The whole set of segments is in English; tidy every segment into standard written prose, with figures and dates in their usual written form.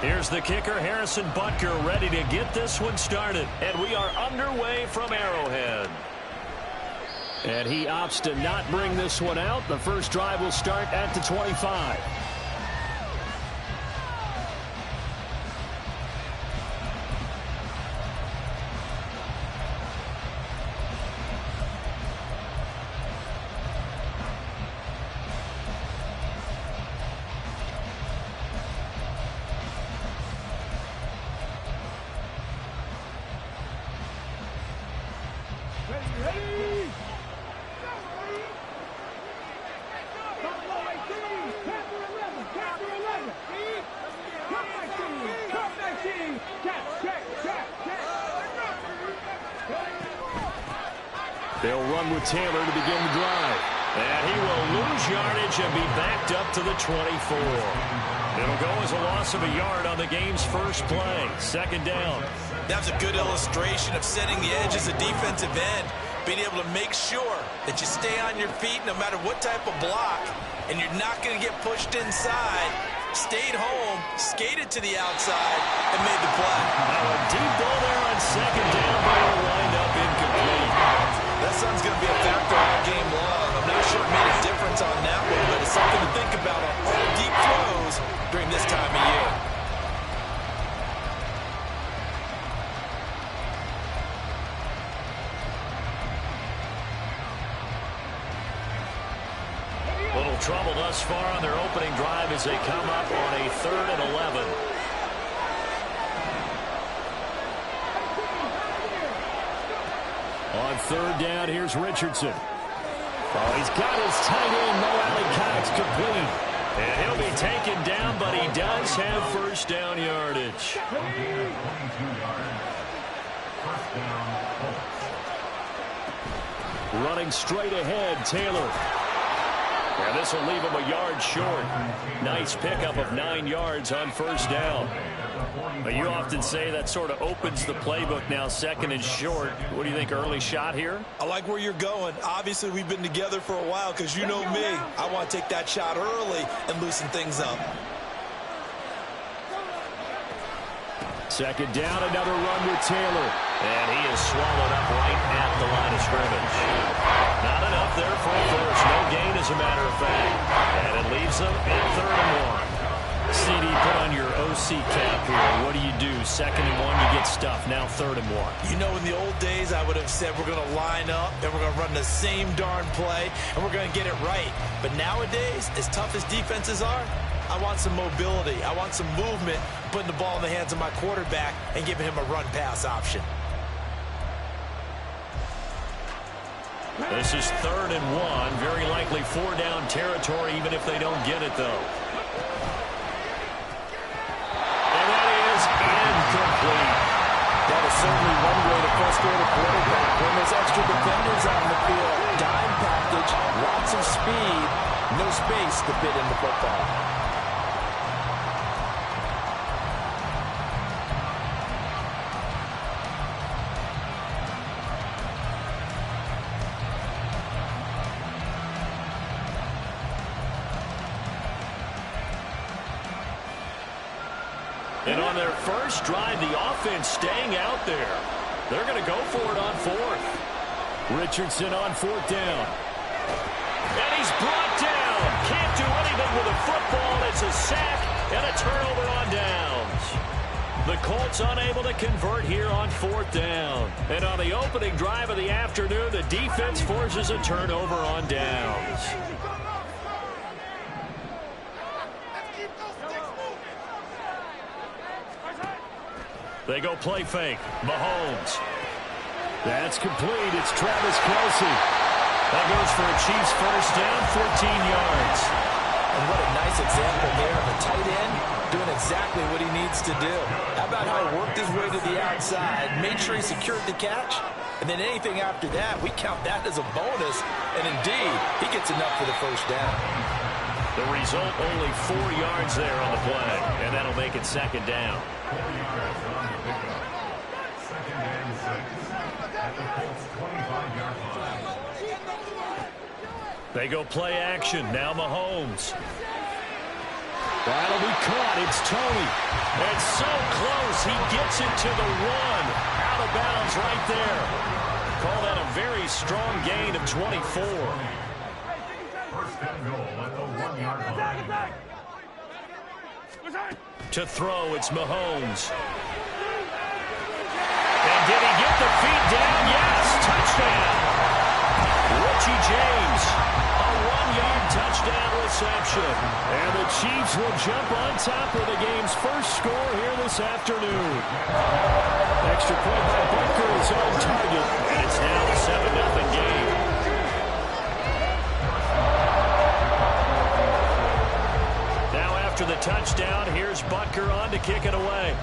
Here's the kicker, Harrison Butker, ready to get this one started. And we are underway from Arrowhead. And he opts to not bring this one out. The first drive will start at the 25. They'll run with Taylor to begin the drive. And he will lose yardage and be backed up to the 24. It'll go as a loss of a yard on the game's first play. Second down. That's a good illustration of setting the edge as a defensive end. Being able to make sure that you stay on your feet no matter what type of block. And you're not going to get pushed inside. Stayed home, skated to the outside, and made the play. Now a deep ball there on second down, but it'll wind up incomplete. That sun's going to be a factor all game long. I'm not sure it made a difference on that one, but it's something to think about on all deep throws during this time of year. Little trouble thus far on their opening drive as they come up on a 3rd and 11. On third down, here's Richardson. Oh, he's got his tight end, Mo Alley-Cox, complete. And he'll be taken down, but he does have first down yardage. Running straight ahead, Taylor. And this will leave him a yard short. Nice pickup of 9 yards on first down. But you often say that sort of opens the playbook now, second and short. What do you think, early shot here? I like where you're going. Obviously, we've been together for a while because you know me. I want to take that shot early and loosen things up. Second down, another run with Taylor. And he is swallowed up right at the line of scrimmage. Not enough there for a first. No gain, as a matter of fact. And it leaves them at 3rd and 1. CD, put on your OC cap here. What do? 2nd and 1, you get stuffed. Now 3rd and 1. You know, in the old days, I would have said we're going to line up and we're going to run the same darn play and we're going to get it right. But nowadays, as tough as defenses are, I want some mobility. I want some movement, putting the ball in the hands of my quarterback and giving him a run-pass option. This is 3rd and 1. Very likely 4-down territory, even if they don't get it, though. And that is incomplete. That is certainly one way to frustrate a quarterback. When there's extra defenders on the field, dime package, lots of speed, no space to fit in the football. And on their first drive, the offense staying out there. They're going to go for it on 4th. Richardson on 4th down. And he's brought down. Can't do anything with a football. It's a sack and a turnover on downs. The Colts unable to convert here on 4th down. And on the opening drive of the afternoon, the defense forces a turnover on downs. They go play fake. Mahomes. That's complete. It's Travis Kelce. That goes for a Chiefs first down, 14 yards. And what a nice example there of a tight end doing exactly what he needs to do. How about how he worked his way to the outside, made sure he secured the catch, and then anything after that, we count that as a bonus. And indeed, he gets enough for the first down. The result, only 4 yards there on the play, and that'll make it 2nd down. They go play action. Now Mahomes. That'll be caught. It's Tony. It's so close. He gets it to the 1. Out of bounds right there. Call that a very strong gain of 24. First and goal at the 1-yard line. To throw, it's Mahomes. And did he get the feet down? Yes, touchdown. Richie James, a 1-yard touchdown reception. And the Chiefs will jump on top of the game's first score here this afternoon. Extra point by Butker is on target. And it's now a 7-0 game. Now after the touchdown, here's Butker on to kick it away.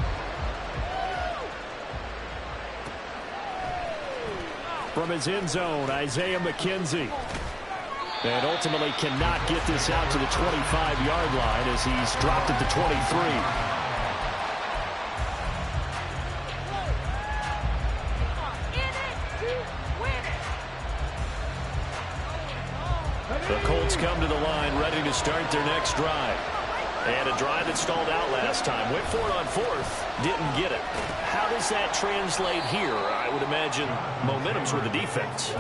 From his end zone, Isaiah McKenzie. And ultimately cannot get this out to the 25-yard line as he's dropped at the 23. The Colts come to the line ready to start their next drive. And a drive that stalled out last time. Went for it on 4th. Didn't get it. How does that translate here? I would imagine momentum's with the defense.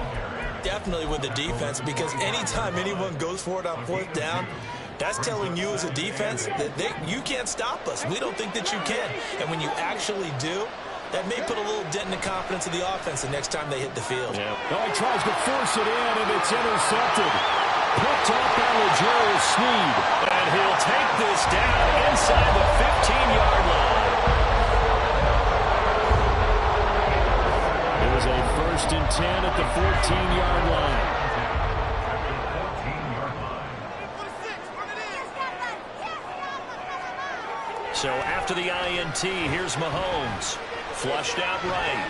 Definitely with the defense, because anytime anyone goes for it on 4th down, that's telling you as a defense that you can't stop us. We don't think that you can. And when you actually do, that may put a little dent in the confidence of the offense the next time they hit the field. Yeah. Oh, he tries to force it in, and it's intercepted. Picked up by L'Jarius Sneed. And he'll take this down inside the 15-yard line. It was a 1st and 10 at the 14-yard line. So after the INT, here's Mahomes. Flushed out right.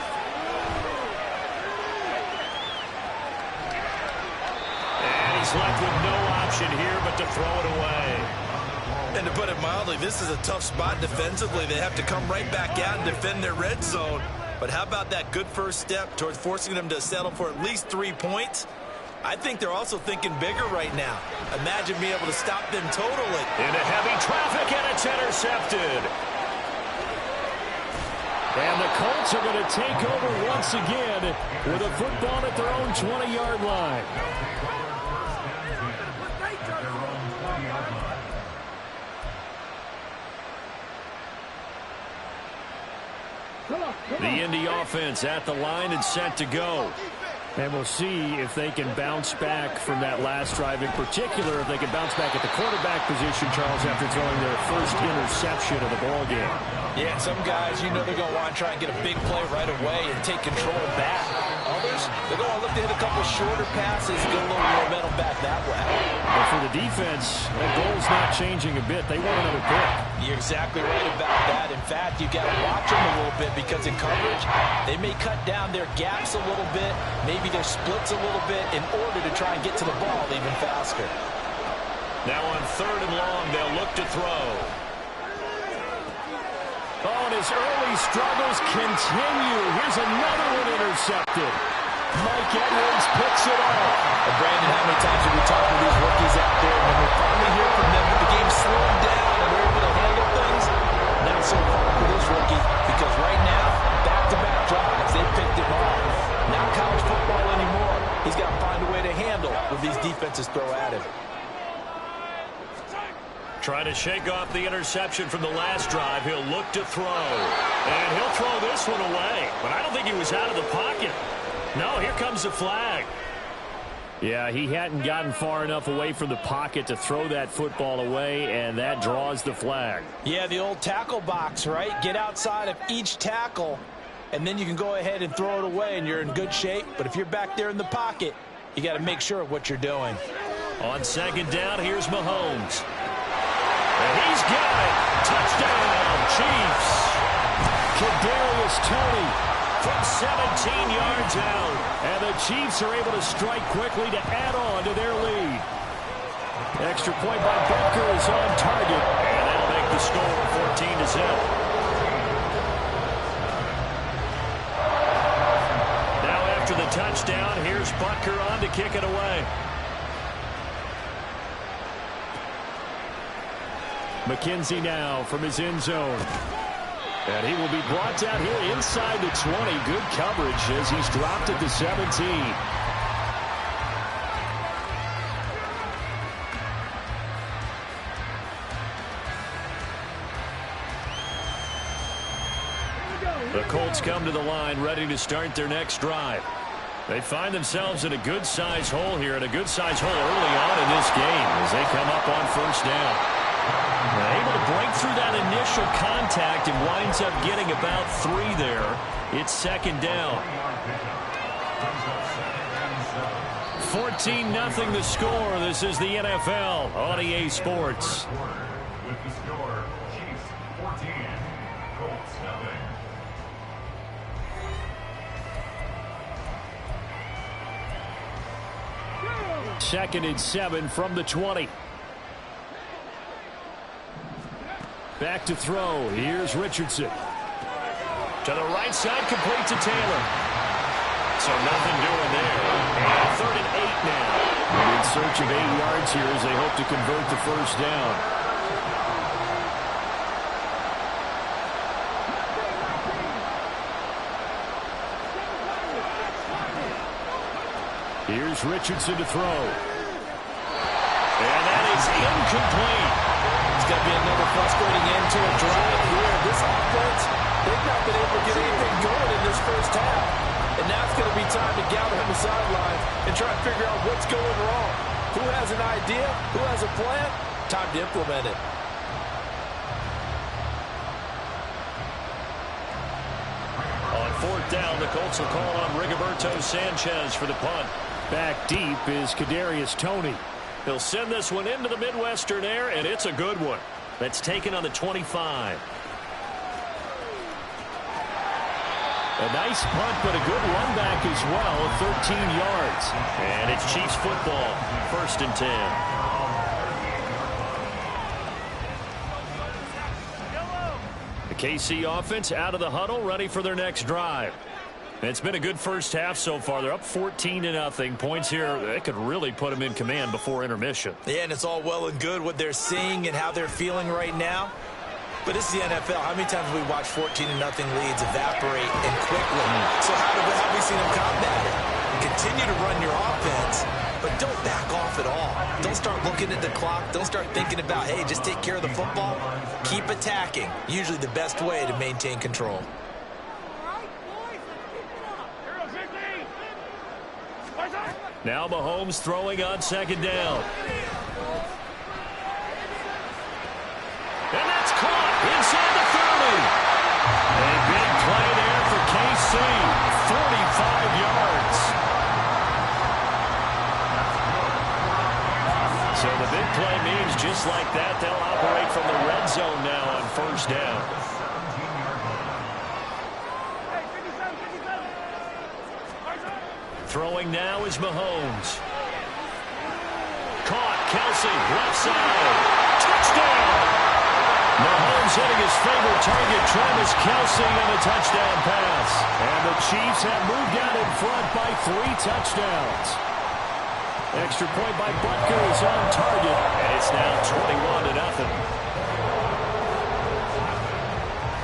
And he's left with no option here but to throw it away. And to put it mildly, this is a tough spot defensively. They have to come right back out and defend their red zone. But how about that good first step towards forcing them to settle for at least 3 points? I think they're also thinking bigger right now. Imagine being able to stop them totally. Into heavy traffic, and it's intercepted. And the Colts are going to take over once again with a football at their own 20-yard line. The Indy offense at the line and set to go. And we'll see if they can bounce back from that last drive, in particular if they can bounce back at the quarterback position, Charles, after throwing their first interception of the ball game. Yeah, and some guys, you know they're going to want to try and get a big play right away and take control back. Others, they're going to look to hit a couple shorter passes and get a little momentum back that way. But for the defense, that goal's not changing a bit. They want another pick. You're exactly right about that. In fact, you got to watch them a little bit because in coverage, they may cut down their gaps a little bit, maybe their splits a little bit in order to try and get to the ball even faster. Now on 3rd and long, they'll look to throw. Oh, and his early struggles continue. Here's another one intercepted. Mike Edwards picks it off. And Brandon, how many times have we talked to these rookies out there, and when we finally hear from them that the game's slowing down and they're able to handle things? Not so far for this rookie, because right now, back-to-back drives, they picked him off. Not college football anymore. He's got to find a way to handle what these defenses throw at him. Trying to shake off the interception from the last drive. He'll look to throw. And he'll throw this one away. But I don't think he was out of the pocket. No, here comes the flag. Yeah, he hadn't gotten far enough away from the pocket to throw that football away, and that draws the flag. Yeah, the old tackle box, right? Get outside of each tackle, and then you can go ahead and throw it away, and you're in good shape. But if you're back there in the pocket, you got to make sure of what you're doing. On 2nd down, here's Mahomes. And he's got it. Touchdown, Chiefs. Kadarius Toney from 17 yards out. And the Chiefs are able to strike quickly to add on to their lead. Extra point by Butker is on target. And that'll make the score 14-0. Now after the touchdown, here's Butker on to kick it away. McKenzie now from his end zone. And he will be brought down here inside the 20. Good coverage as he's dropped at the 17. The Colts come to the line ready to start their next drive. They find themselves in a good-sized hole here, and a good-sized hole early on in this game as they come up on first down. They're able to break through that initial contact and winds up getting about 3 there. It's second down. 14-0 the score. This is the NFL on EA Sports. With the score, Chiefs 14, Colts 0. Second and 7 from the 20. Back to throw. Here's Richardson. To the right side, complete to Taylor. So nothing doing there. And 3rd and 8 now. In search of 8 yards here as they hope to convert the first down. Here's Richardson to throw. And that is incomplete. It's going to be another frustrating end to a drive here. This offense, they've not been able to get anything going in this first half. And now it's going to be time to gather on the sidelines and try to figure out what's going wrong. Who has an idea? Who has a plan? Time to implement it. On 4th down, the Colts will call on Rigoberto Sanchez for the punt. Back deep is Kadarius Toney. He'll send this one into the Midwestern air, and it's a good one. That's taken on the 25. A nice punt, but a good run back as well, 13 yards. And it's Chiefs football, 1st and 10. The KC offense out of the huddle, ready for their next drive. It's been a good first half so far. They're up 14-0. Points here, they could really put them in command before intermission. Yeah, and it's all well and good what they're seeing and how they're feeling right now. But this is the NFL. How many times have we watched 14-0 leads evaporate and quickly? So how have we seen them combat it? Continue to run your offense, but don't back off at all. Don't start looking at the clock. Don't start thinking about, hey, just take care of the football. Keep attacking. Usually the best way to maintain control. Now Mahomes throwing on 2nd down. And that's caught inside the 30. A big play there for KC. 45 yards. So the big play means just like that, they'll operate from the red zone now on 1st down. Throwing now is Mahomes. Caught, Kelsey, left side. Touchdown! Mahomes hitting his favorite target, Travis Kelsey, on a touchdown pass. And the Chiefs have moved out in front by 3 touchdowns. Extra point by Butker is on target. And it's now 21-0.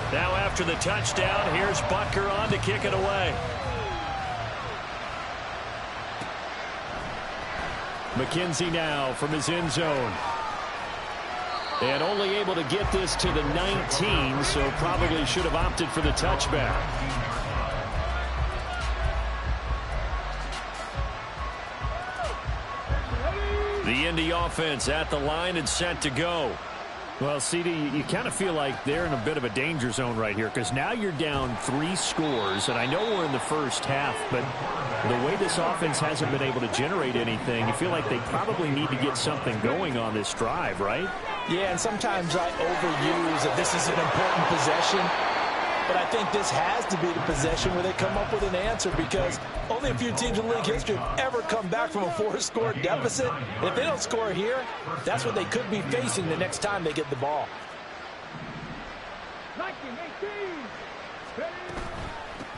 Now after the touchdown, here's Butker on to kick it away. McKenzie now from his end zone. And only able to get this to the 19, so probably should have opted for the touchback. The Indy offense at the line and set to go. Well, CD, you kind of feel like they're in a bit of a danger zone right here because now you're down 3 scores, and I know we're in the first half, but the way this offense hasn't been able to generate anything, you feel like they probably need to get something going on this drive, right? Yeah, and sometimes I overuse that this is an important possession. But I think this has to be the possession where they come up with an answer because only a few teams in league history have ever come back from a 4-score deficit. And if they don't score here, that's what they could be facing the next time they get the ball.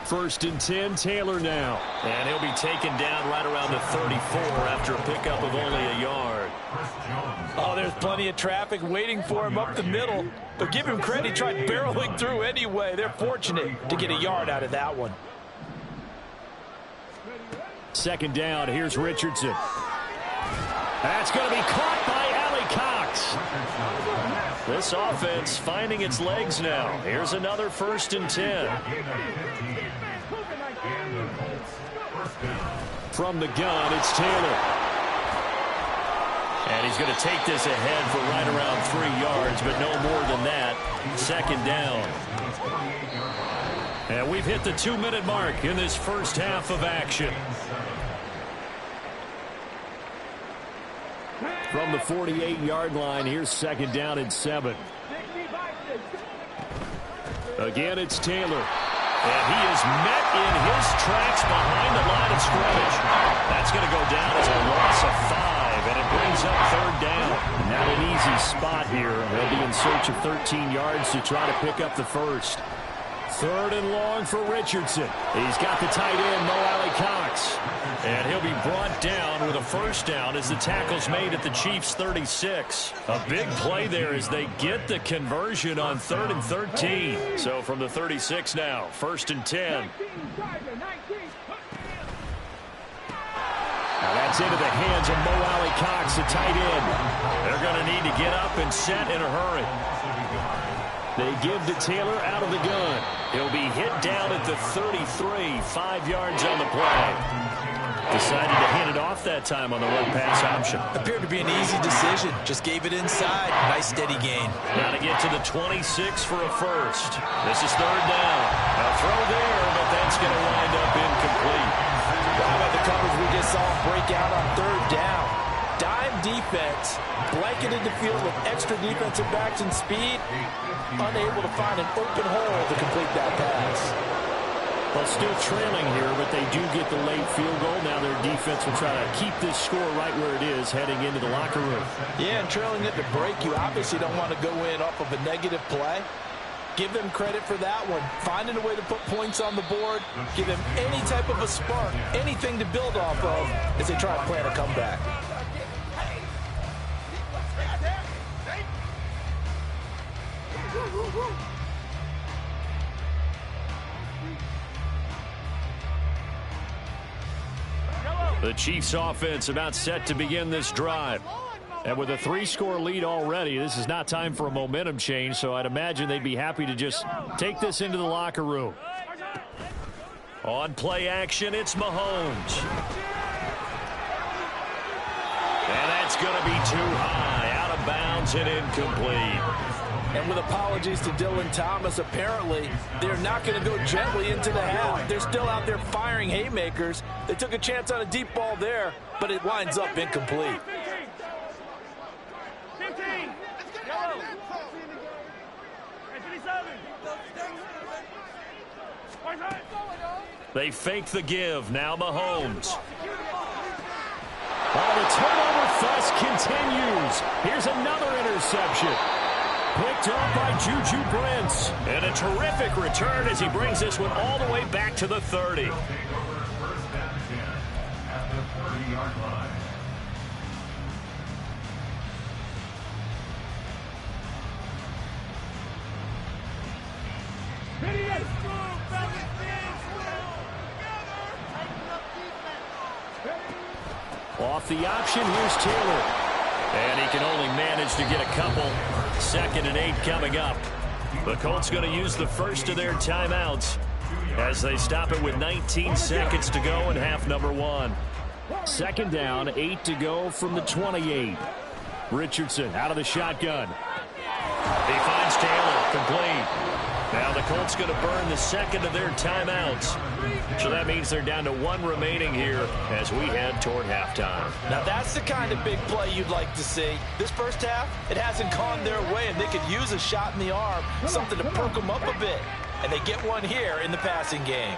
1st and 10, Taylor now. And he'll be taken down right around the 34 after a pickup of only a yard. Chris Jones Oh, there's plenty of traffic waiting for him up the middle. But give him credit, he tried barreling through anyway. They're fortunate to get a yard out of that one. Second down, here's Richardson. That's going to be caught by Allie Cox. This offense finding its legs now. Here's another 1st and 10. From the gun, it's Taylor. And he's going to take this ahead for right around 3 yards, but no more than that. Second down. And we've hit the 2-minute mark in this first half of action. From the 48-yard line, here's second down and 7. Again, it's Taylor. And he is met in his tracks behind the line of scrimmage. That's going to go down as a loss of 5, and it brings up 3rd down. Not an easy spot here. They'll be in search of 13 yards to try to pick up the first. 3rd and long for Richardson. He's got the tight end, Mo Alley Cox. And he'll be brought down with a 1st down as the tackle's made at the Chiefs' 36. A big play there as they get the conversion on 3rd and 13. So from the 36 now, 1st and 10. Now that's into the hands of Mo Alley Cox, the tight end. They're going to need to get up and set in a hurry. They give to Taylor out of the gun. He'll be hit down at the 33, 5 yards on the play. Decided to hand it off that time on the run-pass option. Appeared to be an easy decision. Just gave it inside. Nice steady gain. Now to get to the 26 for a 1st. This is 3rd down. A throw there, but that's going to wind up incomplete. How about the coverage we just saw break out on 3rd down? Dime defense, blanketed the field with extra defensive backs and speed. Unable to find an open hole to complete that pass. Well, still trailing here, but they do get the late field goal. Now their defense will try to keep this score right where it is heading into the locker room. Yeah, and trailing at the break, you obviously don't want to go in off of a negative play. Give them credit for that one. Finding a way to put points on the board. Give them any type of a spark, anything to build off of as they try to plan a comeback. The Chiefs offense about set to begin this drive. And with a 3-score lead already, this is not time for a momentum change, so I'd imagine they'd be happy to just take this into the locker room. On play action, it's Mahomes. And that's going to be too high, out of bounds and incomplete. And with apologies to Dylan Thomas, apparently they're not going to go gently into the half. They're still out there firing haymakers. They took a chance on a deep ball there, but it winds up incomplete. They fake the give. Now Mahomes. While the turnover fuss continues, here's another interception. Picked up by Juju Brents. And a terrific return as he brings this one all the way back to the 30. 1st and 10 at the 30-yard line. Off the option, here's Taylor. And he can only manage to get a couple. 2nd and 8 coming up. The Colts going to use the first of their timeouts as they stop it with 19 seconds to go in half number 1. 2nd down, 8 to go from the 28. Richardson out of the shotgun. He finds Taylor, complete. Now the Colts going to burn the 2nd of their timeouts. So that means they're down to 1 remaining here as we head toward halftime. Now that's the kind of big play you'd like to see. This first half, it hasn't gone their way, and they could use a shot in the arm, something to perk them up a bit. And they get one here in the passing game.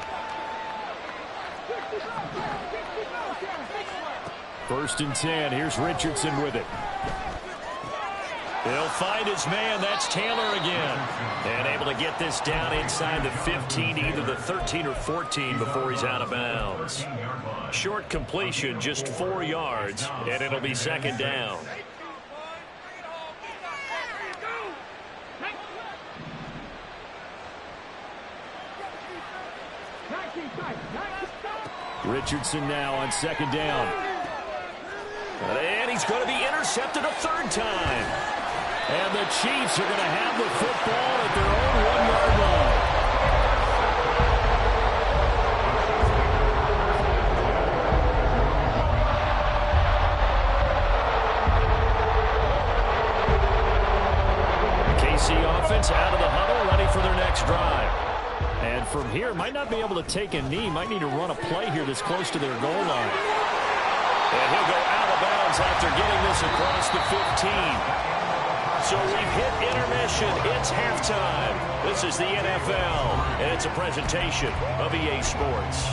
1st and 10. Here's Richardson with it. He'll find his man. That's Taylor again. And able to get this down inside the 15, either the 13 or 14 before he's out of bounds. Short completion, just 4 yards, and it'll be 2nd down. Richardson now on second down. And he's going to be intercepted a third time. And the Chiefs are going to have the football at their own 1-yard line. The KC offense out of the huddle, ready for their next drive. And from here, might not be able to take a knee. Might need to run a play here that's close to their goal line. And he'll go out of bounds after getting this across the 15. So we've hit intermission. It's halftime. This is the NFL, and it's a presentation of EA Sports.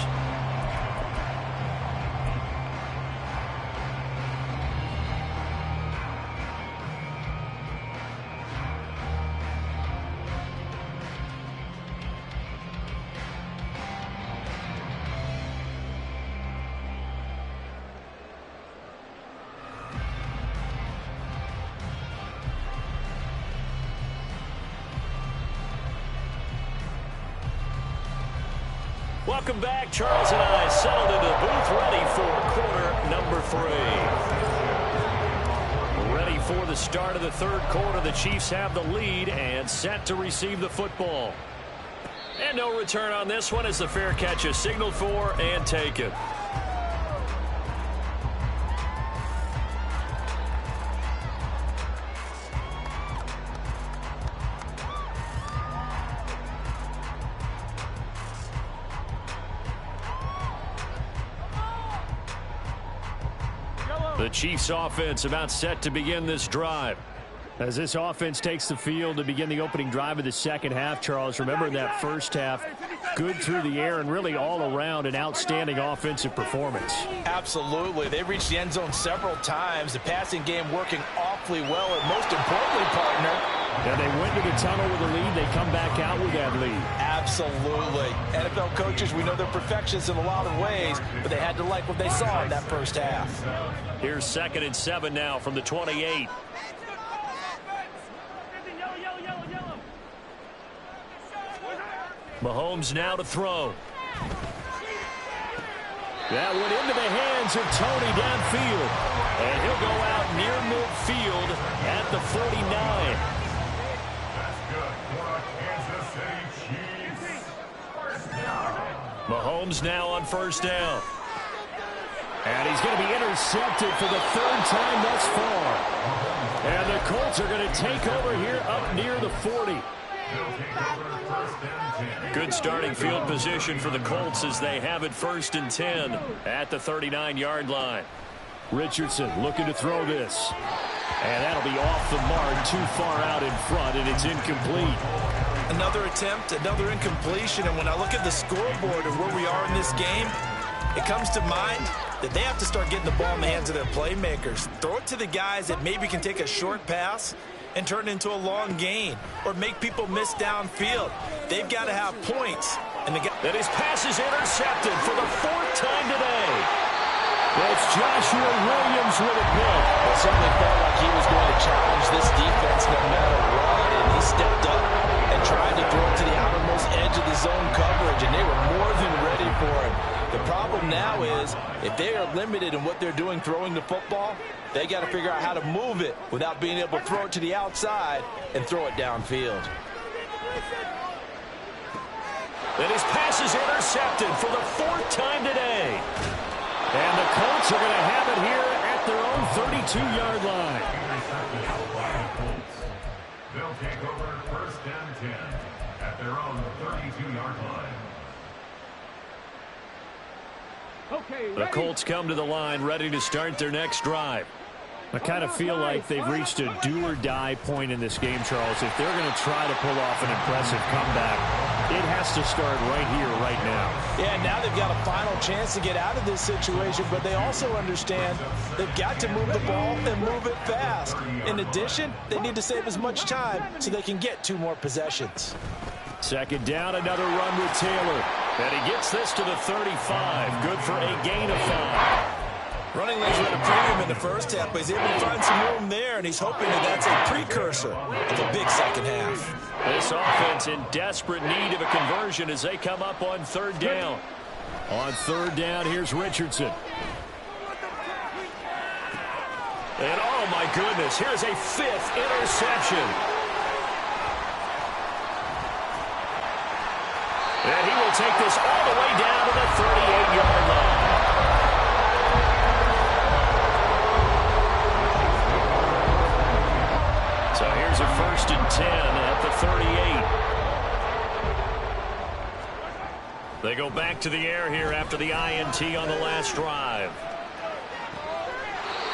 Welcome back. Charles and I settled into the booth, ready for quarter number 3. Ready for the start of the third quarter. The Chiefs have the lead and set to receive the football. And no return on this one as the fair catch is signaled for and taken. The Chiefs offense about set to begin this drive. As this offense takes the field to begin the opening drive of the second half, Charles, remember in that first half, good through the air and really all around an outstanding offensive performance. Absolutely. They reached the end zone several times. The passing game working awfully well, and most importantly, partner, and they went to the tunnel with a lead. They come back out with that lead. Absolutely. NFL coaches, we know they're perfectionists in a lot of ways, but they had to like what they saw in that first half. Here's 2nd and 7 now from the 28. Mahomes now to throw. That went into the hands of Tony downfield. And he'll go out near midfield at the 49. Mahomes now on first down. And he's going to be intercepted for the third time thus far. And the Colts are going to take over here up near the 40. Good starting field position for the Colts as they have it 1st and 10 at the 39-yard line. Richardson looking to throw this. And that'll be off the mark, too far out in front, and it's incomplete. Another attempt, another incompletion, and when I look at the scoreboard and where we are in this game, it comes to mind that they have to start getting the ball in the hands of their playmakers. Throw it to the guys that maybe can take a short pass and turn it into a long gain or make people miss downfield. They've got to have points. And his pass is intercepted for the 4th time today. It's Joshua Williams with a pick. It certainly felt like he was going to challenge this defense no matter what, and he stepped up and tried to throw it to the outermost edge of the zone coverage, and they were more than ready for it. The problem now is if they are limited in what they're doing throwing the football, they got to figure out how to move it without being able to throw it to the outside and throw it downfield. And his pass is intercepted for the 4th time today. And the Colts are going to have it here at their own 32-yard line. They'll take over 1st and 10 at their own 32-yard line. The Colts come to the line ready to start their next drive. I kind of feel like they've reached a do-or-die point in this game, Charles. If they're going to try to pull off an impressive comeback, it has to start right here, right now. Yeah, now they've got a final chance to get out of this situation, but they also understand they've got to move the ball and move it fast. In addition, they need to save as much time so they can get 2 more possessions. 2nd down, another run with Taylor. And he gets this to the 35. Good for a gain of 5. Running lanes were at a premium in the first half, but he's able to find some room there, and he's hoping that that's a precursor of a big second half. This offense in desperate need of a conversion as they come up on third down. On third down, here's Richardson. And oh my goodness, here's a 5th interception. And he will take this all the way down to the 38-yard line. So here's a 1st and 10 at the 38. They go back to the air here after the INT on the last drive.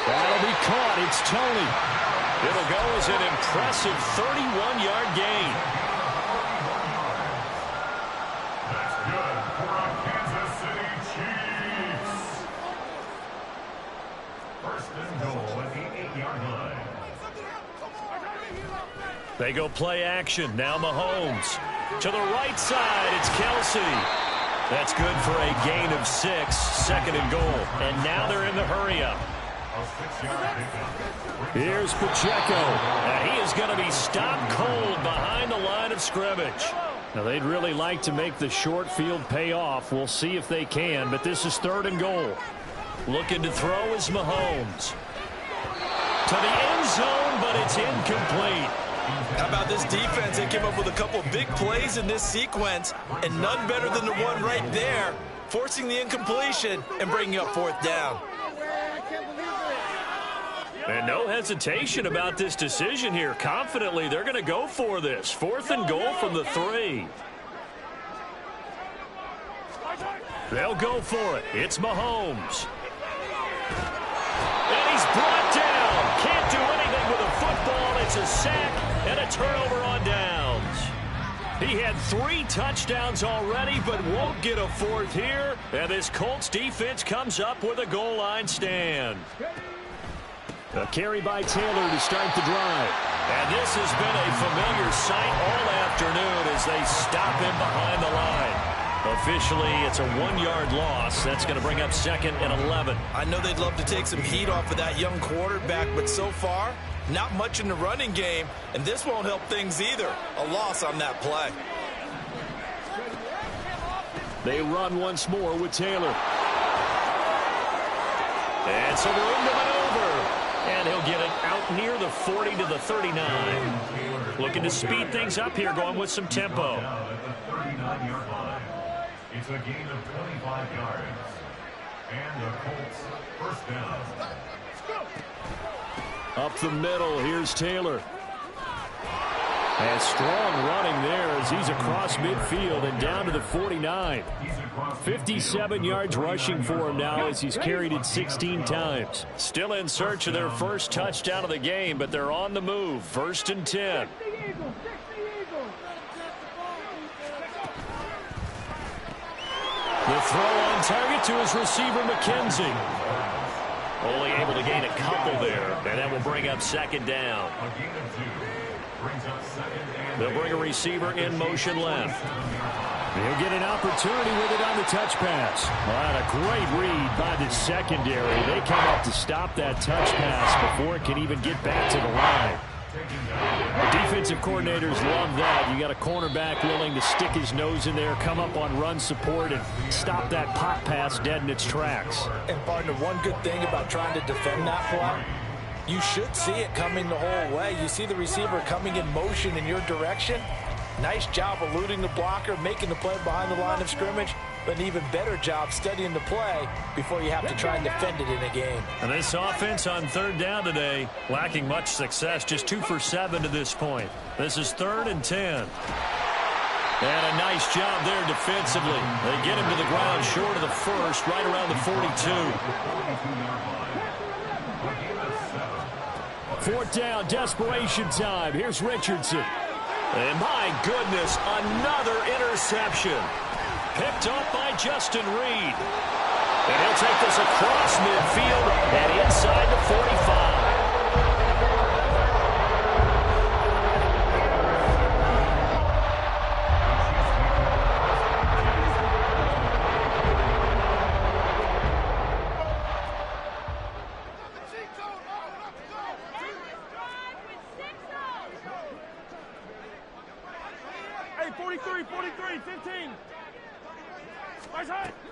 That'll be caught. It's Toney. It'll go as an impressive 31-yard gain. That's good for our Kansas City Chiefs. 1st and goal at the 8-yard line. They go play action. Now Mahomes. To the right side, it's Kelsey. That's good for a gain of 6. 2nd and goal. And now they're in the hurry-up. Here's Pacheco. He is going to be stopped cold behind the line of scrimmage. Now, they'd really like to make the short field pay off. We'll see if they can, but this is 3rd and goal. Looking to throw is Mahomes. To the end zone, but it's incomplete. How about this defense? They came up with a couple of big plays in this sequence, and none better than the one right there, forcing the incompletion and bringing up 4th down. And no hesitation about this decision here. Confidently, they're going to go for this. 4th and goal from the 3. They'll go for it. It's Mahomes. And he's brought down. Can't do anything with a football. It's a sack and a turnover on downs. He had 3 touchdowns already, but won't get a 4th here. And this Colts defense comes up with a goal line stand. A carry by Taylor to start the drive. And this has been a familiar sight all afternoon as they stop him behind the line. Officially, it's a 1-yard loss. That's going to bring up 2nd and 11. I know they'd love to take some heat off of that young quarterback, but so far, not much in the running game, and this won't help things either. A loss on that play. They run once more with Taylor. And some room to maneuver. And he'll get it out near the 40 to the 39. Looking to speed things up here, going with some tempo. It's a gain of 25 yards. And the Colts 1st down. Up the middle, here's Taylor. And strong running there as he's across midfield and down to the 49. 57 yards rushing for him now as he's carried it 16 times. Still in search of their first touchdown of the game, but they're on the move. 1st and 10. The throw on target to his receiver, McKenzie. Only able to gain a couple there, and that will bring up 2nd down. A gain of 2 brings up 2nd and They'll bring a receiver in motion left. He'll get an opportunity with it on the touch pass. Well, a great read by the secondary. They come up to stop that touch pass before it can even get back to the line. The defensive coordinators love that. You got a cornerback willing to stick his nose in there, come up on run support, and stop that pop pass dead in its tracks. And, partner, one good thing about trying to defend that play, you should see it coming the whole way. You see the receiver coming in motion in your direction. Nice job eluding the blocker, making the play behind the line of scrimmage, but an even better job studying the play before you have to try and defend it in a game. And this offense on 3rd down today, lacking much success, just 2 for 7 to this point. This is 3rd and 10. And a nice job there defensively. They get him to the ground short of the 1st, right around the 42. 4th down, desperation time. Here's Richardson. And my goodness, another interception. Picked up by Justin Reed. And he'll take this across midfield and inside the 45.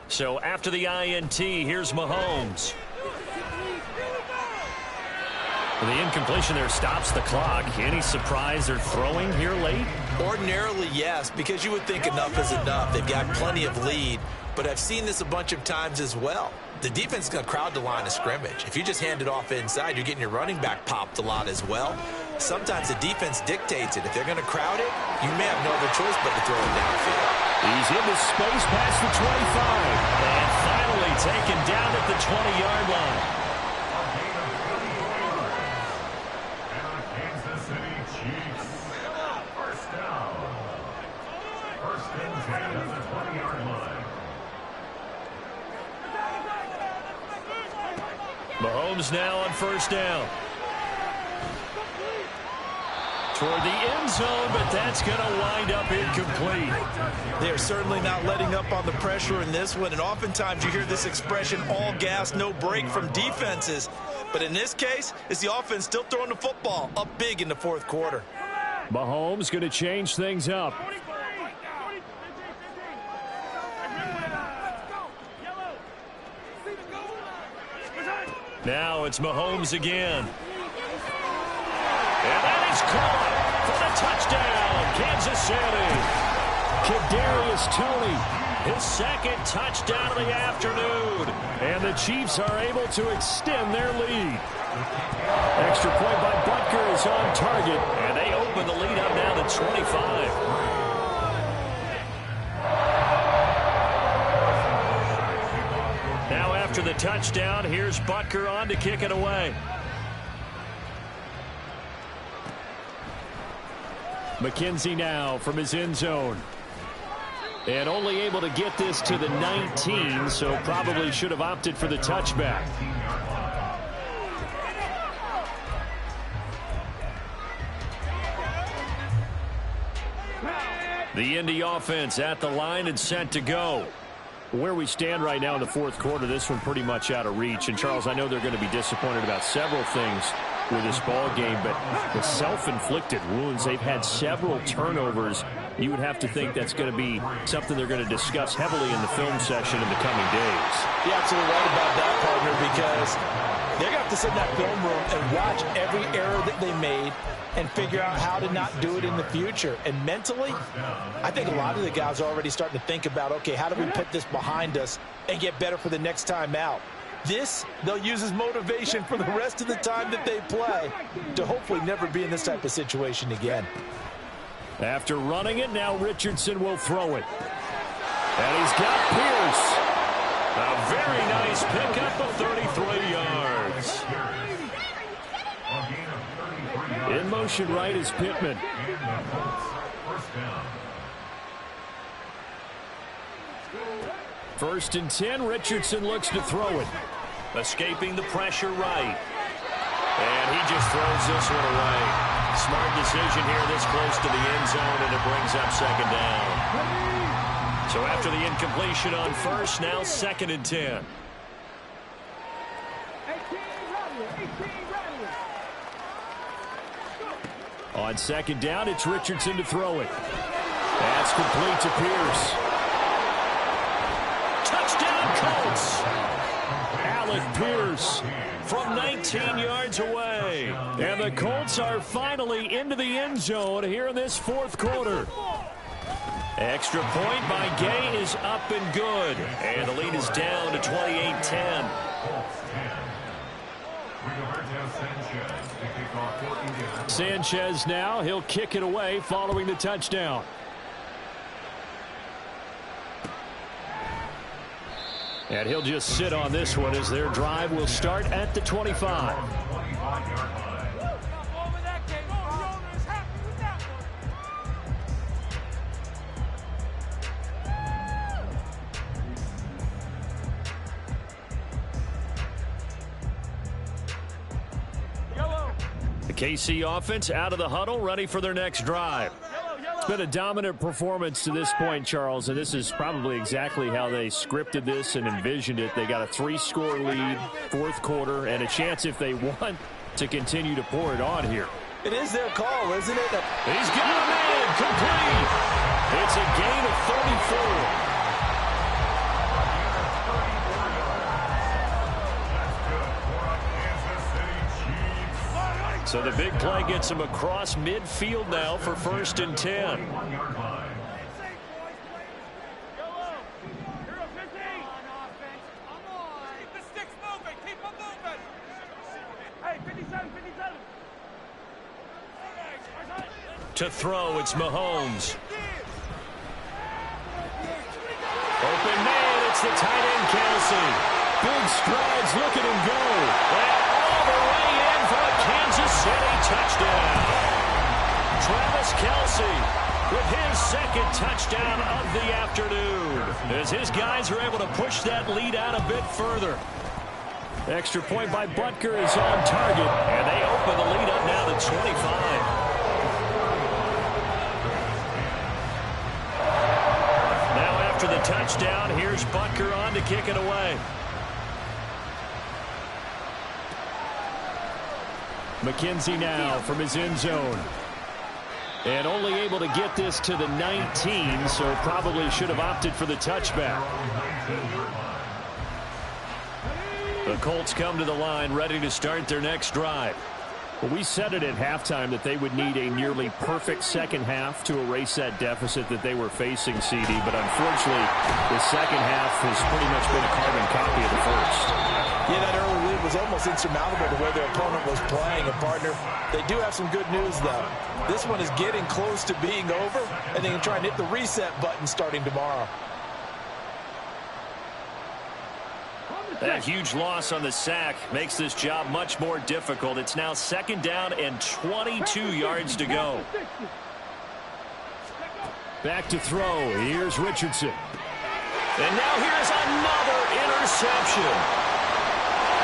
So after the INT, here's Mahomes. The incompletion there stops the clock. Any surprise they're throwing here late? Ordinarily, yes, because you would think enough is enough. They've got plenty of lead, but I've seen this a bunch of times as well. The defense is going to crowd the line of scrimmage. If you just hand it off inside, you're getting your running back popped a lot as well. Sometimes the defense dictates it. If they're going to crowd it, you may have no other choice but to throw it downfield. He's into space past the 25. And finally taken down at the 20-yard line. Mahomes now on first down. Toward the end zone, but that's going to wind up incomplete. They're certainly not letting up on the pressure in this one, and oftentimes you hear this expression, all gas, no break from defenses. But in this case, it's the offense still throwing the football up big in the fourth quarter. Mahomes going to change things up. Now it's Mahomes again. And that is caught for the touchdown, Kansas City. Kadarius Toney, his second touchdown of the afternoon. And the Chiefs are able to extend their lead. Extra point by Butker is on target. And they open the lead up now to 25. Now after the touchdown, here's Butker on to kick it away. McKenzie now from his end zone. And only able to get this to the 19, so probably should have opted for the touchback. The Indy offense at the line and set to go. Where we stand right now in the fourth quarter, this one pretty much out of reach. And, Charles, I know they're going to be disappointed about several things with this ball game, but the self-inflicted wounds, they've had several turnovers. You would have to think that's going to be something they're going to discuss heavily in the film session in the coming days. You're absolutely right about that, partner, because they're going to have to sit in that film room and watch every error that they made and figure out how to not do it in the future. And mentally, I think a lot of the guys are already starting to think about, okay, how do we put this behind us and get better for the next time out? This, they'll use as motivation for the rest of the time that they play to hopefully never be in this type of situation again. After running it, now Richardson will throw it. And he's got Pierce. A very nice pickup of 33 yards. In motion right is Pittman. First and 10, Richardson looks to throw it. Escaping the pressure right. And he just throws this one away. Smart decision here this close to the end zone, and it brings up second down. So after the incompletion on first, now second and 10. On second down, it's Richardson to throw it. That's complete to Pierce. Touchdown, Colts! Alec Pierce from 19 yards away. And the Colts are finally into the end zone here in this fourth quarter. Extra point by Gay is up and good. And the lead is down to 28-10. Sanchez now, he'll kick it away following the touchdown. And he'll just sit on this one as their drive will start at the 25. The KC offense out of the huddle, ready for their next drive. It's been a dominant performance to this point, Charles, and this is probably exactly how they scripted this and envisioned it. They got a 3-score lead, fourth quarter, and a chance, if they want, to continue to pour it on here. It is their call, isn't it? He's got him in, complete. It's a gain of 34. So the big play gets him across midfield now for 1st and 10. To throw, it's Mahomes. Open man, it's the tight end, Kelsey. Big strides, look at him go. And all the way in for a Kansas City touchdown. Travis Kelsey with his 2nd touchdown of the afternoon, as his guys are able to push that lead out a bit further. Extra point by Butker is on target, and they open the lead up now to 25. After the touchdown, here's Butker on to kick it away. McKenzie now from his end zone. And only able to get this to the 19, so probably should have opted for the touchback. The Colts come to the line ready to start their next drive. Well, we said it at halftime that they would need a nearly perfect second half to erase that deficit that they were facing, CD. But unfortunately, the second half has pretty much been a carbon copy of the first. Yeah, that early lead was almost insurmountable the way their opponent was playing. And, partner, they do have some good news, though. This one is getting close to being over, and they can try and hit the reset button starting tomorrow. That huge loss on the sack makes this job much more difficult. It's now 2nd down and 22 yards to go. Back to throw. Here's Richardson. And now here's another interception.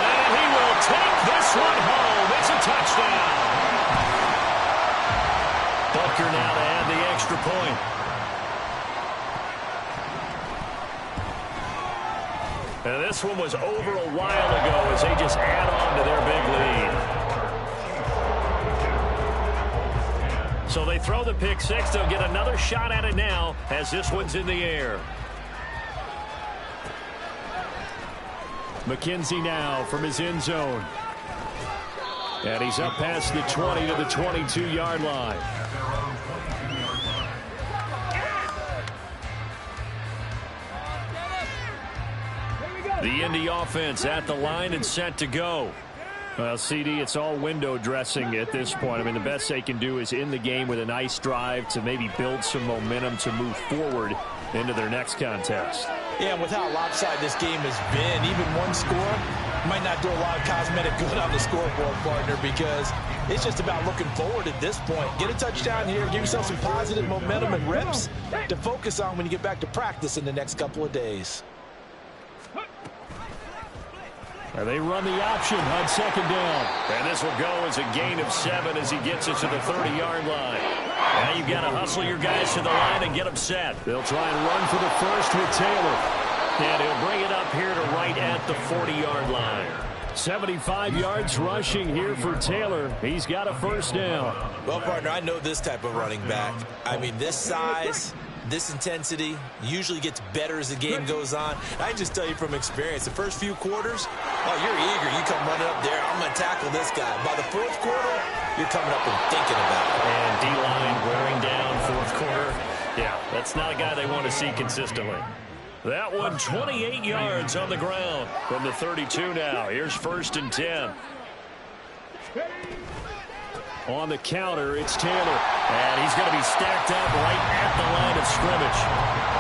And he will take this one home. It's a touchdown. Butker now to add the extra point. And this one was over a while ago as they just add on to their big lead. So they throw the pick six. They'll get another shot at it now as this one's in the air. McKenzie now from his end zone. And he's up past the 20 to the 22-yard line. The Indy offense at the line and set to go. Well, CD, it's all window dressing at this point. I mean, the best they can do is in the game with a nice drive to maybe build some momentum to move forward into their next contest. Yeah, and with how lopsided this game has been, even one score might not do a lot of cosmetic good on the scoreboard, partner, because it's just about looking forward at this point. Get a touchdown here, give yourself some positive momentum and reps to focus on when you get back to practice in the next couple of days. And they run the option on 2nd down. And this will go as a gain of 7 as he gets it to the 30-yard line. Now you've got to hustle your guys to the line and get them set. They'll try and run for the first with Taylor. And he'll bring it up here to right at the 40-yard line. 75 yards rushing here for Taylor. He's got a first down. Well, partner, I know this type of running back. I mean, this size, this intensity usually gets better as the game goes on. I just tell you from experience, the first few quarters, oh, you're eager. You come running up there, I'm going to tackle this guy. By the 4th quarter, you're coming up and thinking about it. And D-line wearing down 4th quarter. Yeah, that's not a guy they want to see consistently. That one 28 yards on the ground from the 32 now. Here's 1st and 10. On the counter, it's Taylor. And he's going to be stacked up right at the line of scrimmage.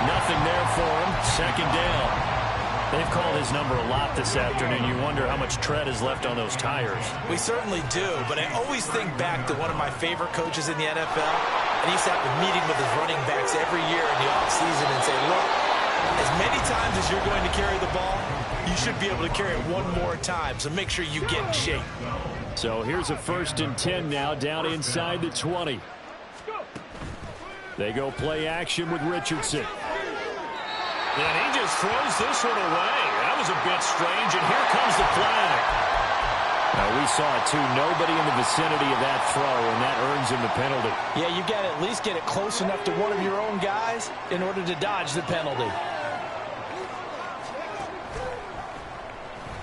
Nothing there for him. 2nd down. They've called his number a lot this afternoon. You wonder how much tread is left on those tires. We certainly do, but I always think back to one of my favorite coaches in the NFL. And he used to have a meeting with his running backs every year in the offseason and say, look, as many times as you're going to carry the ball, you should be able to carry it one more time. So make sure you get in shape. So here's a 1st and 10 now down inside the 20. They go play action with Richardson. And he just throws this one away. That was a bit strange, and here comes the flag. We saw it too. Nobody in the vicinity of that throw, and that earns him the penalty. Yeah, you got to at least get it close enough to one of your own guys in order to dodge the penalty.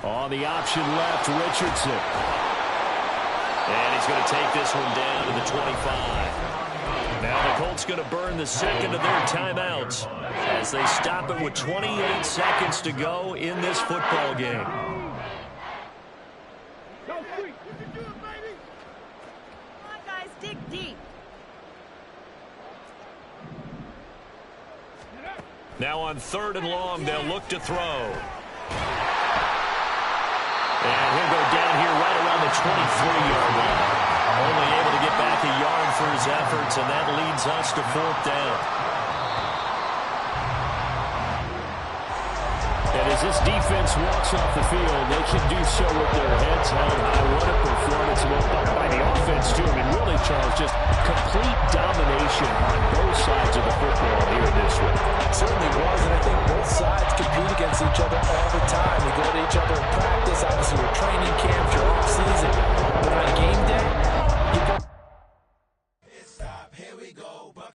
On the option left, Richardson. And he's going to take this one down to the 25. Now the Colts going to burn the second of their timeouts as they stop it with 28 seconds to go in this football game. Dig deep. Now on 3rd and long, they'll look to throw. And he'll go down here right around the 23-yard line. Only able to get back a yard for his efforts, and that leads us to 4th down. And as this defense walks off the field, they can do so with their heads held high. What a performance by the offense, too. I mean, really, Charles, just complete